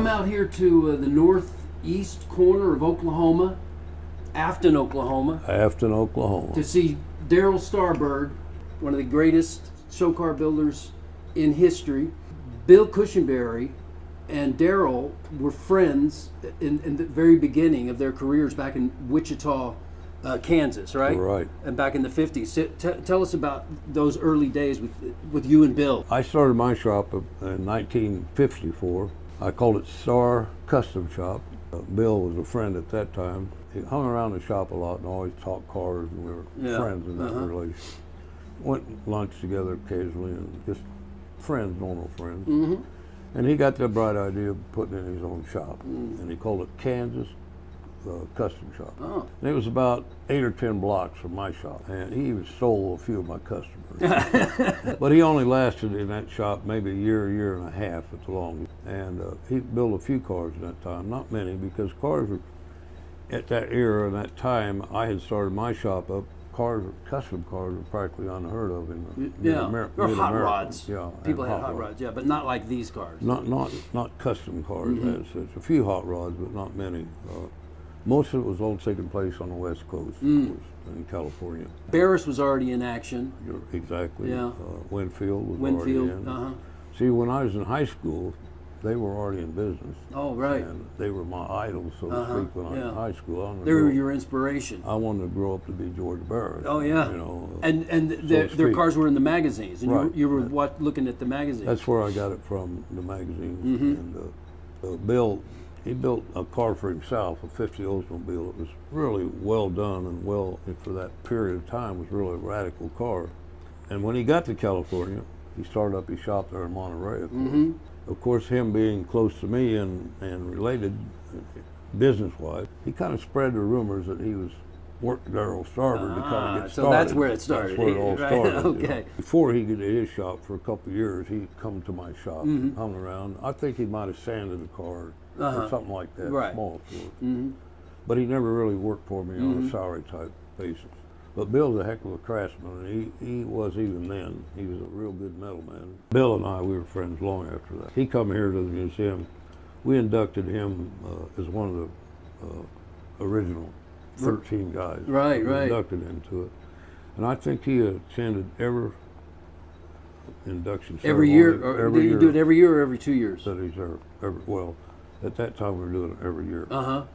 come out here to the northeast corner of Oklahoma, Afton, Oklahoma, to see Darrell Starberg, one of the greatest show car builders in history. Bill Cushenbery and Darrell were friends in the very beginning of their careers back in Wichita, Kansas, right? Right. And back in the 50s. Tell us about those early days with you and Bill. I started my shop in 1954. I called it Star Custom Shop. Bill was a friend at that time. He hung around the shop a lot and always talked cars, and we were friends in that relation. Went lunch together occasionally, and just friends, normal friends. Mm-hmm. And he got the bright idea of putting in his own shop, and he called it Kansas Custom Shop. Oh. And it was about 8 or 10 blocks from my shop, and he even stole a few of my customers. But he only lasted in that shop maybe a year and a half at the longest. And he built a few cars in that time, not many, because cars were, at that era and that time, I had started my shop up. Custom cars were practically unheard of in or hot rods. Yeah, people had hot rods, but not like these cars. Not custom cars as such. A few hot rods, but not many. Most of it was all taking place on the West Coast, in California. Barris was already in action. Exactly. Yeah. Winfield was already in. See, when I was in high school, they were already in business. Oh, right. And they were my idols, so to speak, when I was in high school. They were your inspiration. I wanted to grow up to be George Barris. Oh, yeah. You know, and their cars were in the magazines, and right. you were looking at the magazines. That's where I got it from, the magazines. And Bill, he built a car for himself, a 50 Oldsmobile. It was really well done and for that period of time, was really a radical car. And when he got to California, he started up his shop there in Monterey. Of course, him being close to me and related business-wise, he kind of spread the rumors that he was working Darrell Starberg to kind of get started. So that's where it started. That's where it all started. Okay. You know. Before he got to his shop for a couple of years, he'd come to my shop, hung around. I think he might have sanded the car or something like that, small for it. But he never really worked for me on a salary type basis. But Bill's a heck of a craftsman, and he was even then. He was a real good metal man. Bill and I, we were friends long after that. He come here to the museum. We inducted him as one of the original 13 guys. Right. Inducted into it. And I think he attended every induction ceremony. Every year? Did you do it every year or every 2 years? That he's there. Well, at that time we were doing it every year. And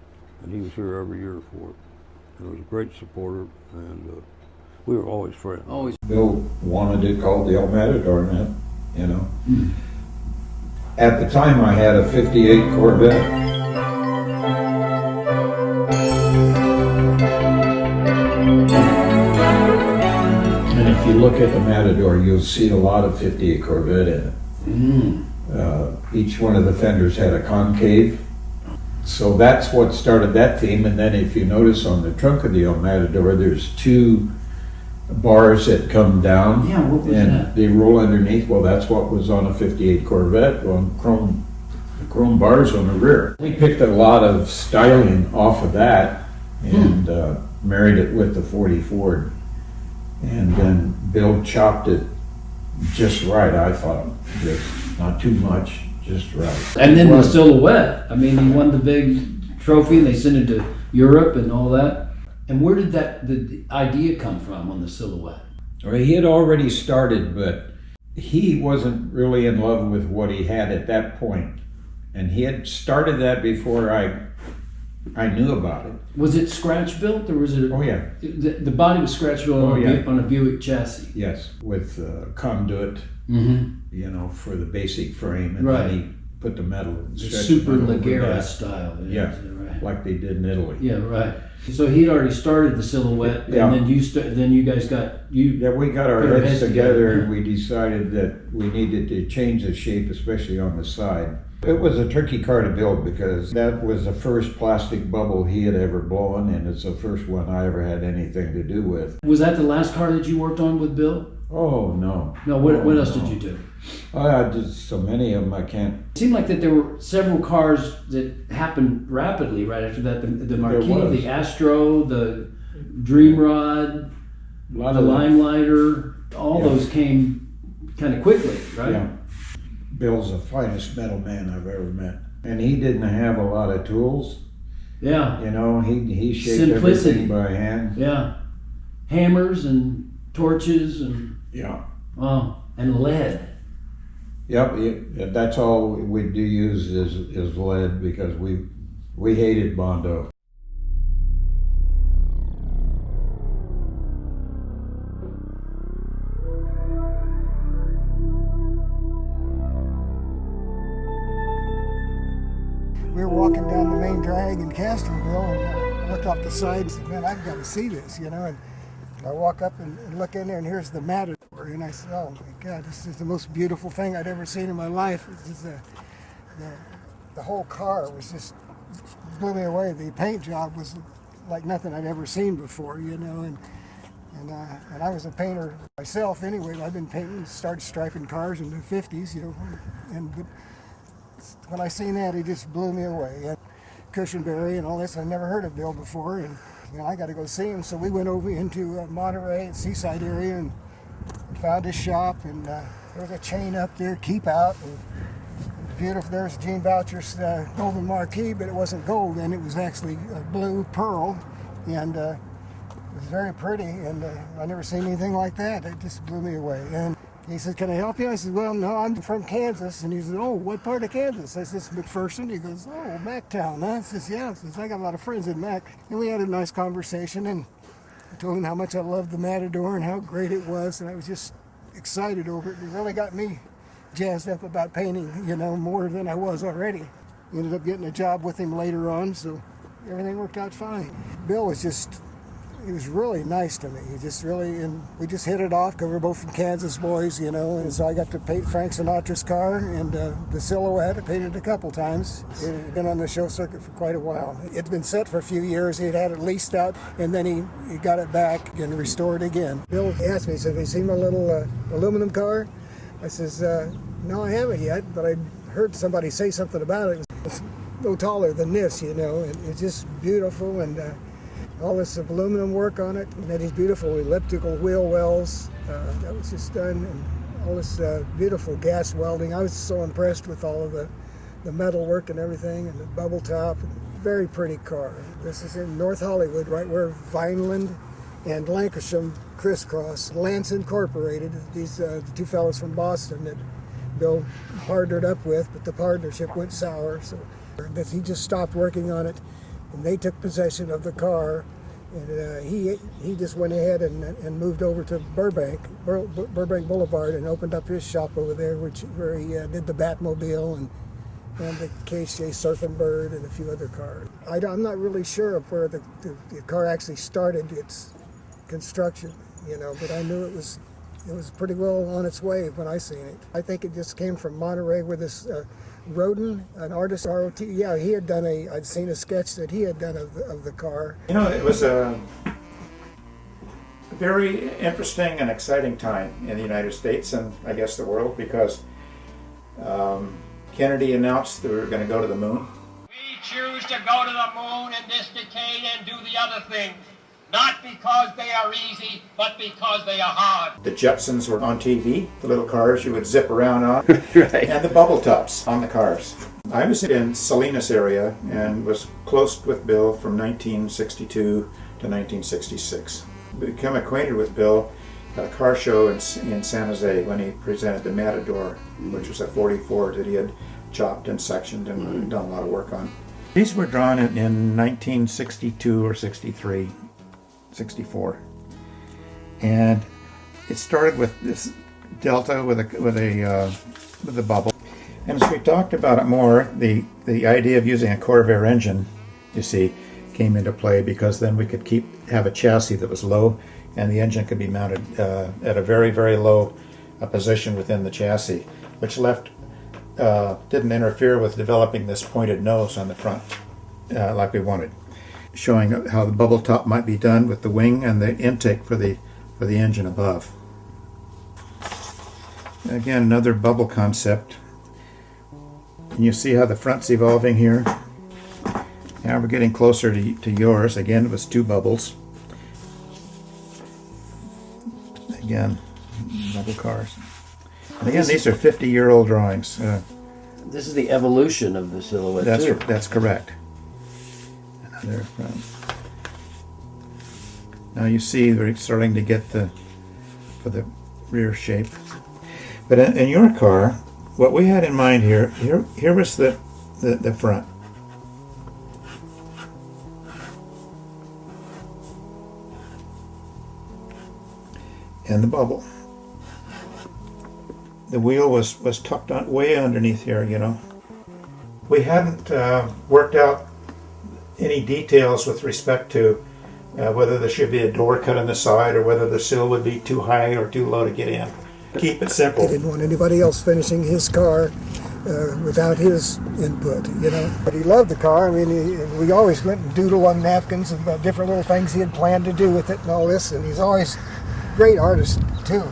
he was here every year for it. And was a great supporter, and we were always friends. Always. Bill wanted it called the El Matador, man, you know. At the time I had a 58 Corvette. And if you look at the Matador, you'll see a lot of 58 Corvette in it. Each one of the fenders had a concave. So that's what started that theme, and then if you notice on the trunk of the El Matador, there's 2 bars that come down, what was and that? they roll underneath. Well, that's what was on a 58 Corvette, chrome bars on the rear. We picked a lot of styling off of that, and married it with the 40 Ford. And then Bill chopped it just right, I thought, just not too much. Just right. And then the silhouette. I mean, he won the big trophy and they sent it to Europe and all that. And where did the idea come from on the silhouette? Well, he had already started, but he wasn't really in love with what he had at that point. And he had started that before I knew about it. Was it scratch built or was it? Oh yeah. The body was scratch built on a Buick chassis. Yes, with conduit. You know, for the basic frame, and then he put the metal, the super Ligera style. Yeah, right. Like they did in Italy. Yeah, right. So he'd already started the silhouette, and then you guys got we got our heads together, and we decided that we needed to change the shape, especially on the side. It was a tricky car to build because that was the first plastic bubble he had ever blown, and it's the first one I ever had anything to do with. Was that the last car that you worked on with Bill? Oh, no. No, what else did you do? I did so many of them I can't. It seemed like that there were several cars that happened rapidly right after that. The Marquis, the Astro, the Dreamrod, the Limelighter, all those came kind of quickly, right? Yeah. Bill's the finest metal man I've ever met. And he didn't have a lot of tools. Yeah. You know, he shaped Simplicity. everything by hand. Yeah. Hammers and torches and Yeah. and lead. Yep. That's all we do use is lead because we hated Bondo. We were walking down the main drag in Castroville, and I looked off the side and said, man, I've got to see this, you know. And I walk up and look in there, and here's the Matador. And I said, oh, my God, this is the most beautiful thing I'd ever seen in my life. It's just, the whole car was just, blew me away. The paint job was like nothing I'd ever seen before, you know. And I was a painter myself anyway. I've been painting, started striping cars in the 50s, you know. But when I seen that, it just blew me away. And Cushenbery and all this, I never heard of Bill before, and you know, I got to go see him. So we went over into Monterey, Seaside area, and found his shop. And there was a chain up there, Keep Out. And beautiful. There's Gene Boucher's golden marquee, but it wasn't gold, and it was actually blue pearl, and it was very pretty. And I never seen anything like that. It just blew me away. And he said, can I help you? I said, well, no, I'm from Kansas. And he said, oh, what part of Kansas? I said, McPherson. He goes, oh, Mactown, huh? I says, yeah. I says, I got a lot of friends in Mac. And we had a nice conversation, and I told him how much I loved the Matador and how great it was. And I was just excited over it. It really got me jazzed up about painting, you know, more than I was already. Ended up getting a job with him later on, so everything worked out fine. Bill was just, he was really nice to me. He just really, and we just hit it off because we're both from Kansas boys, you know. And so I got to paint Frank Sinatra's car and the Silhouette. I painted it a couple times. It had been on the show circuit for quite a while. It'd been set for a few years. He'd had it leased out, and then he got it back and restored again. Bill asked me, he said, have you seen my little aluminum car? I says, no, I haven't yet, but I heard somebody say something about it. It was no taller than this, you know, and it's just beautiful, and all this aluminum work on it, and then these beautiful elliptical wheel wells that was just done, and all this beautiful gas welding. I was so impressed with all of the metal work and everything, and the bubble top. Very pretty car. This is in North Hollywood, right where Vineland and Lancashire crisscross. Lance Incorporated, these the two fellows from Boston that Bill partnered up with, but the partnership went sour, so that he just stopped working on it, and they took possession of the car, and he just went ahead and moved over to Burbank Boulevard, and opened up his shop over there, where he did the Batmobile and the KJ Surfing Bird and a few other cars. I'm not really sure of where the car actually started its construction, you know, but I knew it was pretty well on its way when I seen it. I think it just came from Monterey, where this Roden, an artist, ROT, yeah, he had done I'd seen a sketch that he had done of the car. You know, it was a very interesting and exciting time in the United States, and I guess the world, because Kennedy announced that we were going to go to the moon. We choose to go to the moon in this decade and do the other things. Not because they are easy, but because they are hard. The Jetsons were on TV, the little cars you would zip around on, Right. and the bubble tops on the cars. I was in Salinas area and was close with Bill from 1962 to 1966. Became acquainted with Bill at a car show in San Jose when he presented the Matador, which was a 44 that he had chopped and sectioned and done a lot of work on. These were drawn in 1962 or 63. 64, and it started with this Delta with a bubble. And as we talked about it more, the idea of using a Corvair engine, you see, came into play, because then we could have a chassis that was low, and the engine could be mounted at a very, very low position within the chassis, which didn't interfere with developing this pointed nose on the front like we wanted, showing how the bubble top might be done with the wing and the intake for the engine above. Again, another bubble concept. And you see how the front's evolving here. Now we're getting closer to yours. Again, it was two bubbles. Again, bubble cars. And again, these are 50-year-old drawings. This is the evolution of the silhouette. That's correct. Another, now you see we're starting to get for the rear shape. But in your car, what we had in mind here was the front. And the bubble. The wheel was tucked on way underneath here, you know. We hadn't worked out any details with respect to whether there should be a door cut on the side or whether the sill would be too high or too low to get in. Keep it simple. He didn't want anybody else finishing his car without his input, you know. But he loved the car. I mean, we always went and doodle on napkins about different little things he had planned to do with it and all this. And he's always a great artist, too,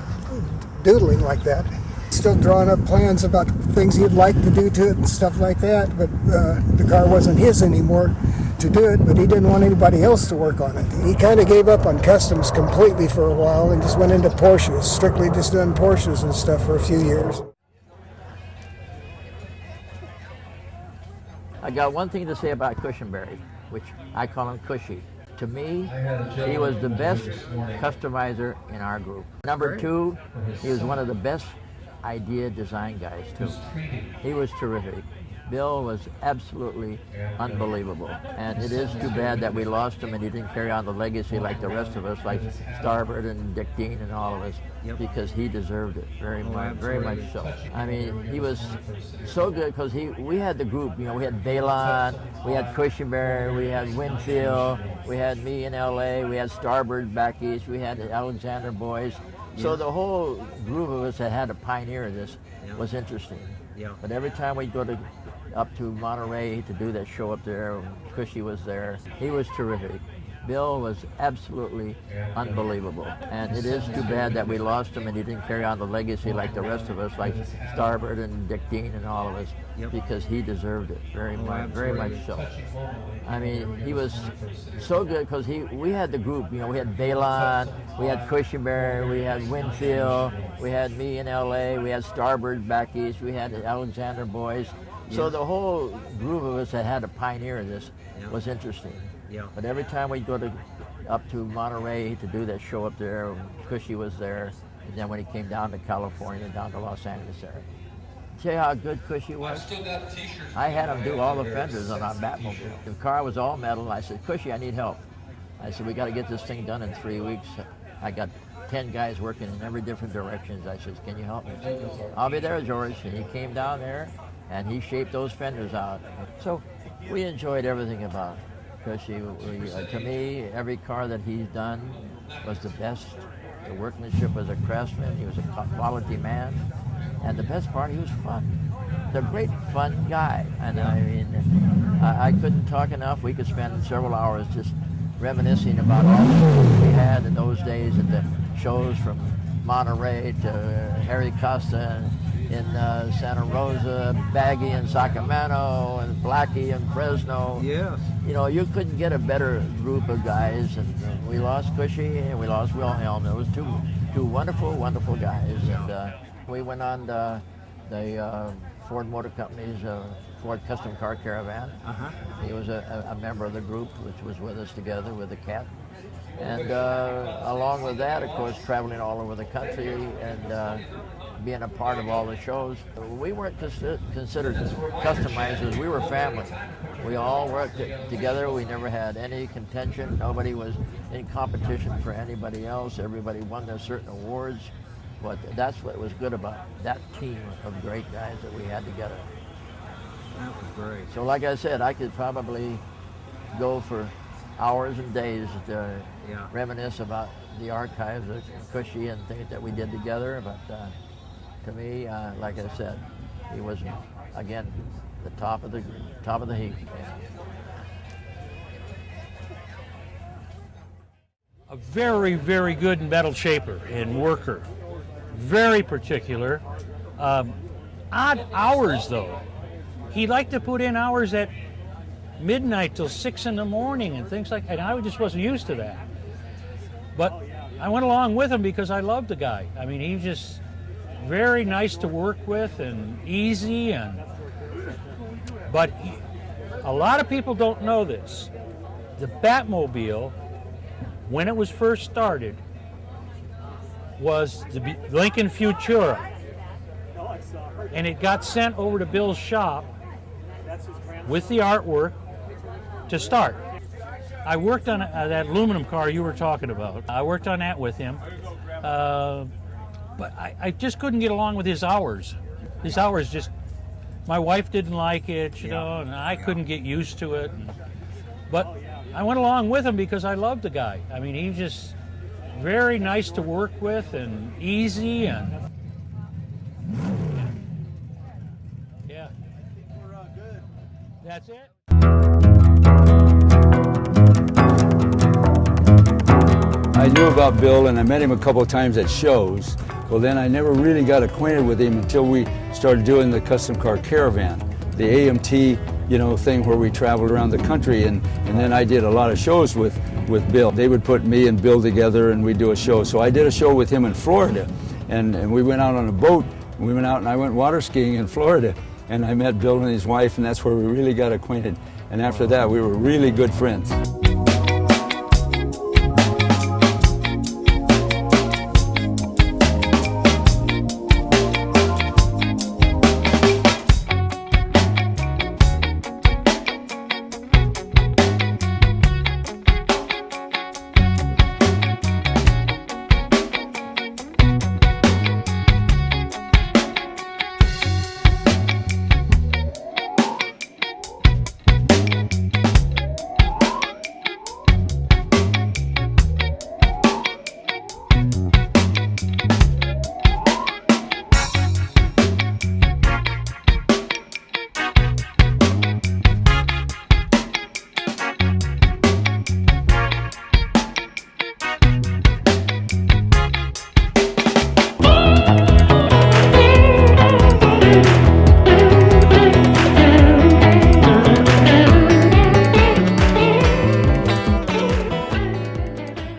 doodling like that. Still drawing up plans about things he'd like to do to it and stuff like that. But the car wasn't his anymore to do it, but he didn't want anybody else to work on it. He kind of gave up on customs completely for a while and just went into Porsches, strictly just done Porsches and stuff for a few years. I got one thing to say about Cushenbery, which I call him Cushy. To me, he was the best customizer in our group. Number two, he was one of the best idea design guys too. He was terrific. Bill was absolutely unbelievable, and it is too bad that we lost him and he didn't carry on the legacy like the rest of us, like Starbird and Dick Dean and all of us, because he deserved it very much so. I mean, he was so good because we had the group, you know, we had Balon, we had Cushenbery, we had Winfield, we had me in LA, we had Starbird back east, we had the Alexander boys. So the whole group of us that had to pioneer this was interesting. But every time we'd go up to Monterey to do that show up there, Cushy was there. He was terrific. Bill was absolutely unbelievable. And it is too bad that we lost him and he didn't carry on the legacy like the rest of us, like Starbird and Dick Dean and all of us, because he deserved it very much so. I mean, he was so good because we had the group, you know, we had Balon, we had Cushenbery, we had Winfield, we had me in LA, we had Starbird back east, we had the Alexander boys. So the whole group of us that had to pioneer this was interesting. But every time we'd go up to Monterey to do that show up there, Cushy was there. And then when he came down to California, down to Los Angeles area. Tell you how good Cushy was? I had him do all the fenders on our Batmobile. The car was all metal. I said, Cushy, I need help. I said, we got to get this thing done in 3 weeks. I got 10 guys working in every different directions. I said, can you help me? I'll be there, George. And he came down there and he shaped those fenders out. So we enjoyed everything about it. Cushy, to me, every car that he's done was the best. The workmanship was a craftsman. He was a quality man. And the best part, he was fun. The great fun guy. And I mean, I couldn't talk enough. We could spend several hours just reminiscing about all the shows we had in those days at the shows from Monterey to Harry Costa in Santa Rosa, Baggy in Sacramento, and Blackie in Fresno. Yes. You know, you couldn't get a better group of guys. And we lost Cushy and we lost Wilhelm. There was two wonderful guys. And we went on the Ford Motor Company's Ford Custom Car Caravan. He was a member of the group, which was with us together with the cat. And along with that, of course, traveling all over the country and being a part of all the shows. We weren't considered customizers. We were family. We all worked together. We never had any contention. Nobody was in competition for anybody else. Everybody won their certain awards. But that's what was good about that team of great guys that we had together. That was great. So like I said, I could probably go for hours and days to reminisce about the archives of Cushy and things that we did together. But to me, like I said, he was, again, the top of the heap. A very, very good metal shaper and worker. Very particular. Odd hours, though. He liked to put in hours at midnight till 6 in the morning and things like that. And I just wasn't used to that. But I went along with him because I loved the guy. I mean, he was just very nice to work with and easy, and But a lot of people don't know this. The Batmobile, when it was first started, was the Lincoln Futura. And it got sent over to Bill's shop with the artwork to start. I worked on that aluminum car you were talking about. I worked on that with him. But I just couldn't get along with his hours. His hours just, my wife didn't like it, you know, and I couldn't get used to it. But I went along with him because I loved the guy. I mean, he was just very nice to work with and easy, and yeah. That's it. I knew about Bill and I met him a couple of times at shows. Well, then I never really got acquainted with him until we started doing the custom car caravan, the AMT, you know, thing where we traveled around the country, and then I did a lot of shows with Bill. They would put me and Bill together and we'd do a show. So I did a show with him in Florida, and we went out on a boat. We went out and I went water skiing in Florida, and I met Bill and his wife, and that's where we really got acquainted. And after that, we were really good friends.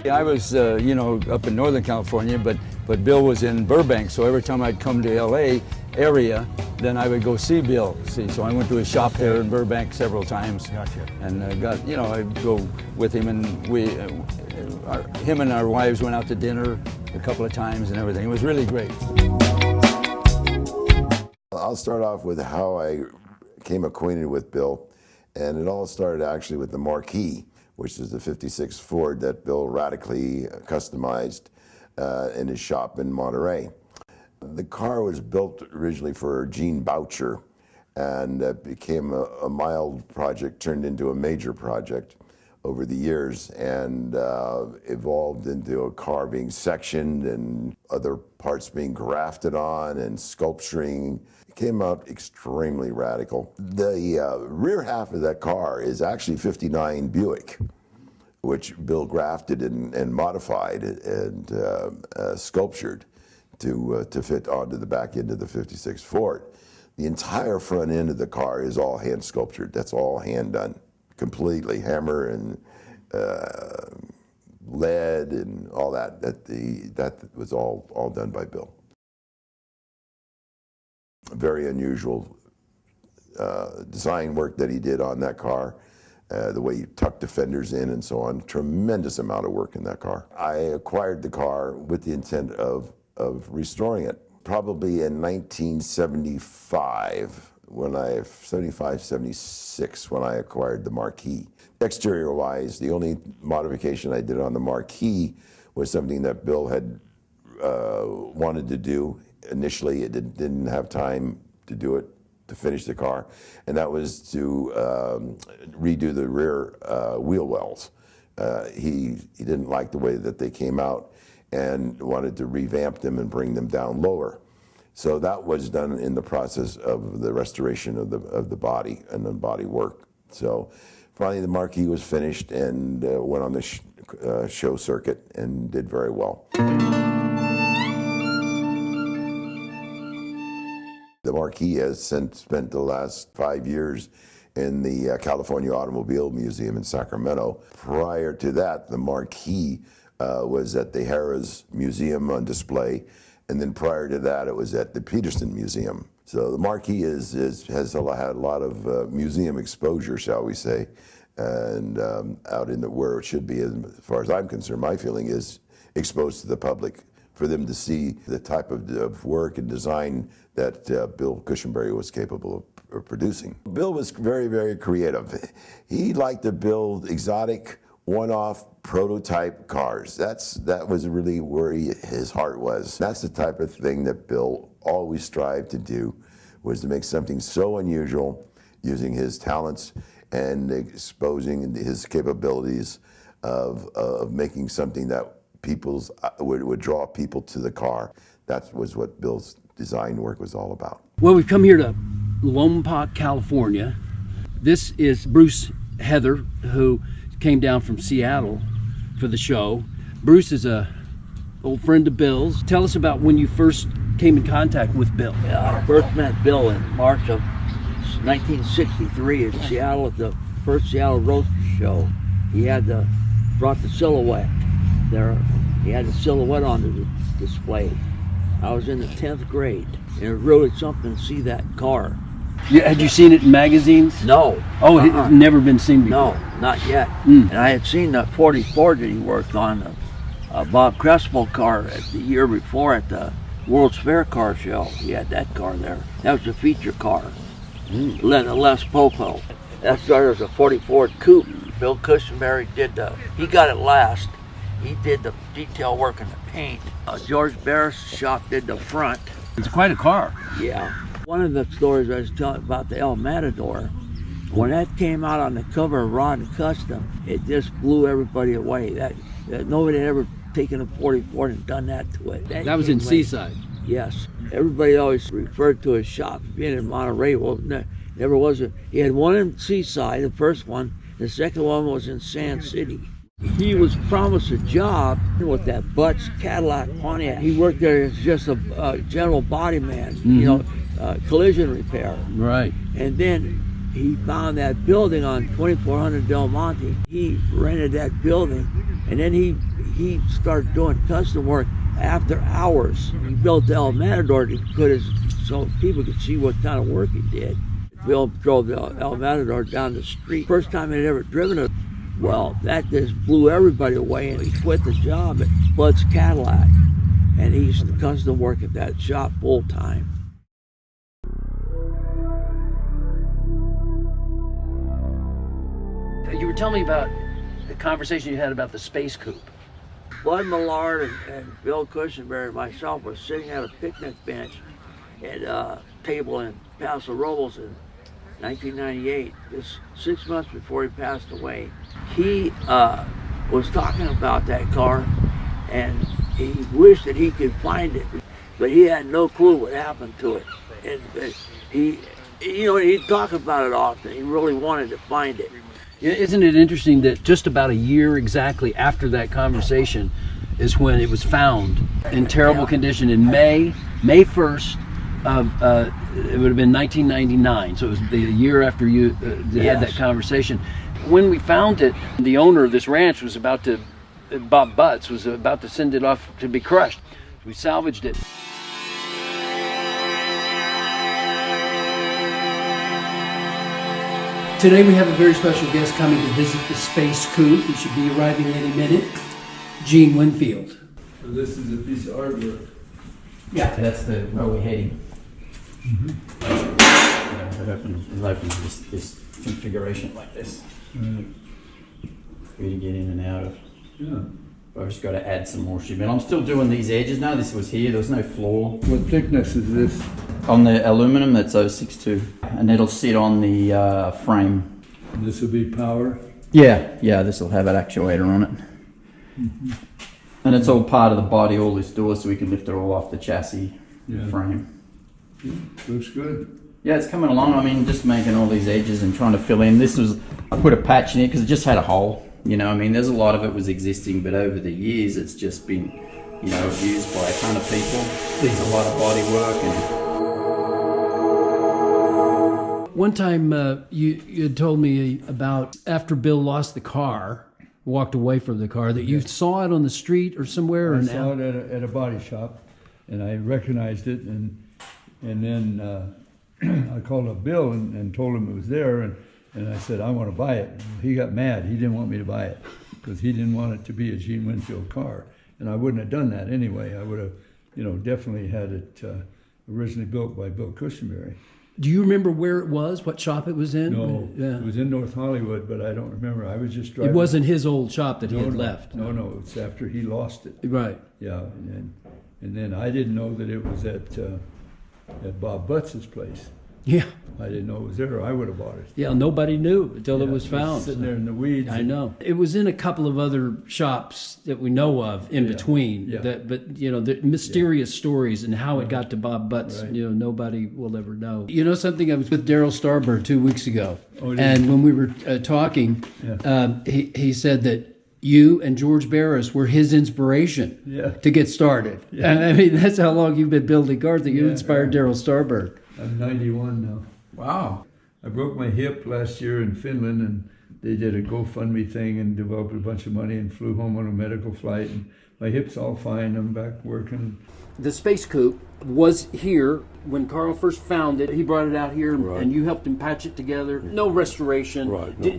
I was, you know, up in Northern California, but Bill was in Burbank, so every time I'd come to LA area, then I would go see Bill. So I went to his shop there in Burbank several times. Gotcha. And got, you know, I'd go with him, and him and our wives went out to dinner a couple of times and everything. It was really great. I'll start off with how I became acquainted with Bill, and it all started actually with the Marquis, which is the '56 Ford that Bill radically customized in his shop in Monterey. The car was built originally for Gene Boucher, and became a mild project, turned into a major project over the years, and evolved into a car being sectioned and other parts being grafted on and sculpturing. It came out extremely radical. The rear half of that car is actually '59 Buick, which Bill grafted and modified and sculptured to fit onto the back end of the '56 Ford. The entire front end of the car is all hand sculptured. That's all hand done, completely, hammer and lead and all that. That was all done by Bill. Very unusual design work that he did on that car. The way you tucked the fenders in and so on. Tremendous amount of work in that car. I acquired the car with the intent of restoring it. Probably in 1975, 76, when I acquired the Marquis. Exterior-wise, the only modification I did on the Marquis was something that Bill had wanted to do. Initially, it didn't have time to do it, to finish the car, and that was to redo the rear wheel wells. He didn't like the way that they came out and wanted to revamp them and bring them down lower. So that was done in the process of the restoration of the body and the body work. So finally the Marquis was finished and went on the show circuit and did very well. The Marquis has since spent the last 5 years in the California Automobile Museum in Sacramento. Prior to that, the Marquis was at the Harrah's Museum on display, and then prior to that, it was at the Peterson Museum. So the Marquis has had a lot of museum exposure, shall we say, and out in where it should be, as far as I'm concerned, my feeling is exposed to the public for them to see the type of work and design that Bill Cushenbery was capable of producing. Bill was very, very creative. He liked to build exotic, one-off prototype cars. That was really where his heart was. That's the type of thing that Bill always strived to do, was to make something so unusual, using his talents and exposing his capabilities of making something that would draw people to the car. That was what Bill's design work was all about. Well, we've come here to Lompoc, California. This is Bruce Heather, who came down from Seattle for the show. Bruce is a old friend of Bill's. Tell us about when you first came in contact with Bill. I first met Bill in March of 1963 in Seattle at the first Seattle Roast Show. He had brought the silhouette there. He had the silhouette on the display. I was in the 10th grade, and it was really something to see that car. Had you seen it in magazines? No. Oh, it had never been seen before? No, not yet. And I had seen that 44 that he worked on, Bob Crespo car the year before at the World's Fair car show. He had that car there. That was a feature car. Les Popo. That started as a 44 coupe. Bill Cushenbery he got it last. He did the detail work and the paint. George Barris' shop did the front. It's quite a car. Yeah. One of the stories I was telling about the El Matador, when that came out on the cover of Rod and Custom, it just blew everybody away. That nobody had ever taken a 44 and done that to it. That was in Seaside. Yes. Everybody always referred to his shop being in Monterey. Well, never was it. He had one in Seaside, the first one. The second one was in Sand City. He was promised a job with that Butts Cadillac Pontiac. He worked there as just a general body man, collision repair. Right. And then he found that building on 2400 Del Monte. He rented that building, and then he started doing custom work after hours. He built the El Matador so people could see what kind of work he did. Bill drove the El Matador down the street. First time he'd ever driven it. Well, that just blew everybody away, and he quit the job at Bud's Cadillac, and he used to custom work at that shop full time. You were telling me about the conversation you had about the space coupe. Bud Millard and Bill Cushenbery and myself were sitting at a picnic bench at a table in Paso Robles in 1998, just 6 months before he passed away. He was talking about that car, and he wished that he could find it, but he had no clue what happened to it. And he'd talk about it often. He really wanted to find it. Isn't it interesting that just about a year exactly after that conversation is when it was found in terrible condition in May 1st of it would have been 1999, so it was the year after you had that conversation. When we found it, the owner of this ranch was Bob Butts was about to send it off to be crushed. We salvaged it. Today we have a very special guest coming to visit the Space Coupe. He should be arriving any minute. Gene Winfield. So this is a piece of artwork. Yeah. That's where we're heading. It opens this configuration like this. Right. For you to get in and out of. Yeah. I've just got to add some more shit. But I'm still doing these edges now. This was here. There was no floor. What thickness is this? On the aluminum, that's 062. And it'll sit on the frame. And this will be power? Yeah, this will have an actuator on it. Mm-hmm. And it's all part of the body, all this doors, so we can lift it all off the chassis frame. Yeah, looks good. Yeah, it's coming along. I mean, just making all these edges and trying to fill in. I put a patch in it because it just had a hole. You know, I mean, there's a lot of it was existing, but over the years, it's just been, used by a ton of people. There's a lot of body work. And one time you had told me about after Bill lost the car, walked away from the car, that you saw it on the street or somewhere? I saw it at a body shop, and I recognized it, and And then I called up Bill and told him it was there, and I said, I want to buy it. He got mad. He didn't want me to buy it because he didn't want it to be a Gene Winfield car. And I wouldn't have done that anyway. I would have, definitely had it originally built by Bill Cushenbery. Do you remember where it was, what shop it was in? No, yeah. It was in North Hollywood, but I don't remember. I was just driving. It wasn't his old shop that he had left. No, it's after he lost it. Right. Yeah, and then I didn't know that it was at Bob Butz's place. Yeah. I didn't know it was there, or I would have bought it. Yeah, nobody knew until it was found. Sitting there in the weeds. I know. It was in a couple of other shops that we know of in between. Yeah. But the mysterious stories and how it got to Bob Butts, Right. Nobody will ever know. You know something? I was with Daryl Starbird 2 weeks ago, Oh, and when we were talking, he said that you and George Barris were his inspiration to get started. Yeah. And I mean, that's how long you've been building cars, that you inspired Daryl Starbird. I'm 91 now. Wow. I broke my hip last year in Finland, and they did a GoFundMe thing and developed a bunch of money and flew home on a medical flight. And my hip's all fine. I'm back working. The Space Coupe was here when Carl first found it. He brought it out here, and you helped him patch it together. No restoration,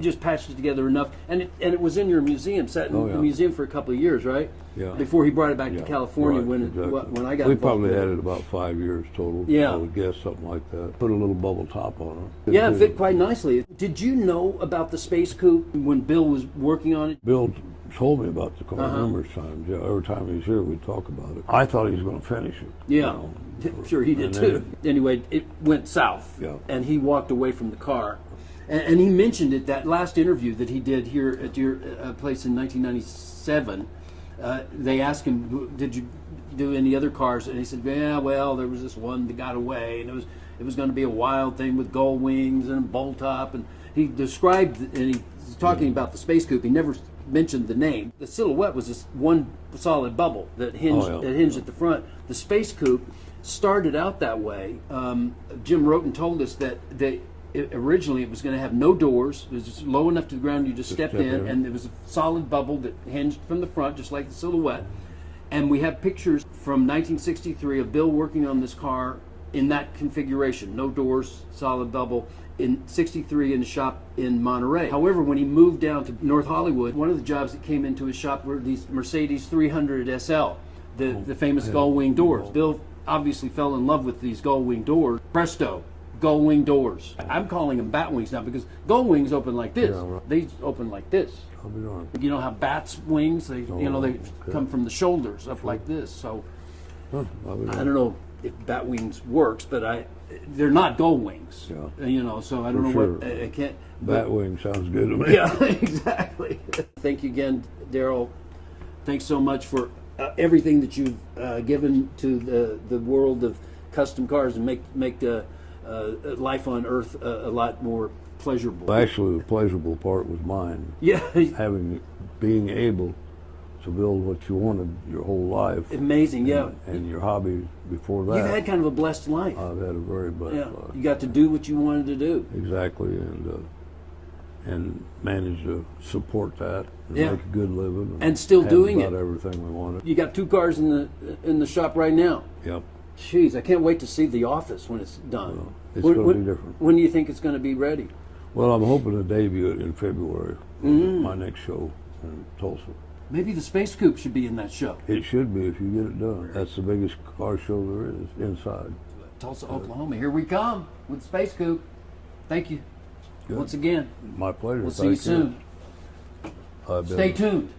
just patched it together enough. And it was in your museum, sat in the museum for a couple of years, right? Yeah. Before he brought it back to California when I got We involved probably with had it about 5 years total. Yeah. I would guess something like that. Put a little bubble top on it. Yeah, it fit quite nicely. Did you know about the Space Coupe when Bill was working on it? Bill told me about the car numerous times. Yeah, every time he's here, we'd talk about it. I thought he was going to finish it. Yeah, sure he did too. Anyway, it went south, and he walked away from the car. And he mentioned it, that last interview that he did here at your place in 1997. They asked him, did you do any other cars? And he said, yeah, well, there was this one that got away, and it was going to be a wild thing with gull wings and a bolt top. And he described, and he was talking about the Space Coupe. He never mentioned the name. The silhouette was this one solid bubble that hinged at the front. The Space Coupe started out that way. Jim Roten told us that originally it was going to have no doors. It was just low enough to the ground, you just stepped in, and it was a solid bubble that hinged from the front, just like the silhouette. And we have pictures from 1963 of Bill working on this car in that configuration, no doors, solid bubble, in 63 in the shop in Monterey. However, when he moved down to North Hollywood, one of the jobs that came into his shop were these Mercedes 300 SL, the famous gull wing doors. Bill obviously fell in love with these gull wing doors. Presto, gull wing doors. I'm calling them bat wings now because gull wings open like this. Yeah, right. They open like this. I'll be darned. You know how bats' wings, they come from the shoulders up like this. So I don't know if bat wings works, but they're not gull wings. Yeah. So I don't know what I can't. Bat wing sounds good to me. Yeah, exactly. Thank you again, Daryl. Thanks so much for everything that you've given to the world of custom cars and make life on Earth a lot more pleasurable. Actually, the pleasurable part was mine. Yeah. Being able to build what you wanted your whole life. Amazing, yeah. And your hobby before that. You've had kind of a blessed life. I've had a very blessed life. You got to do what you wanted to do. Exactly, and managed to support that and make a good living. And still doing about everything we wanted. You got 2 cars in the shop right now. Yep. Jeez, I can't wait to see the office when it's done. Well, it's going to be different. When do you think it's going to be ready? Well, I'm hoping to debut it in February. My next show in Tulsa. Maybe the Space Coupe should be in that show. It should be if you get it done. That's the biggest car show there is inside. Tulsa, Oklahoma. Here we come with the Space Coupe. Thank you. Good. Once again. My pleasure. We'll see you soon. Stay tuned.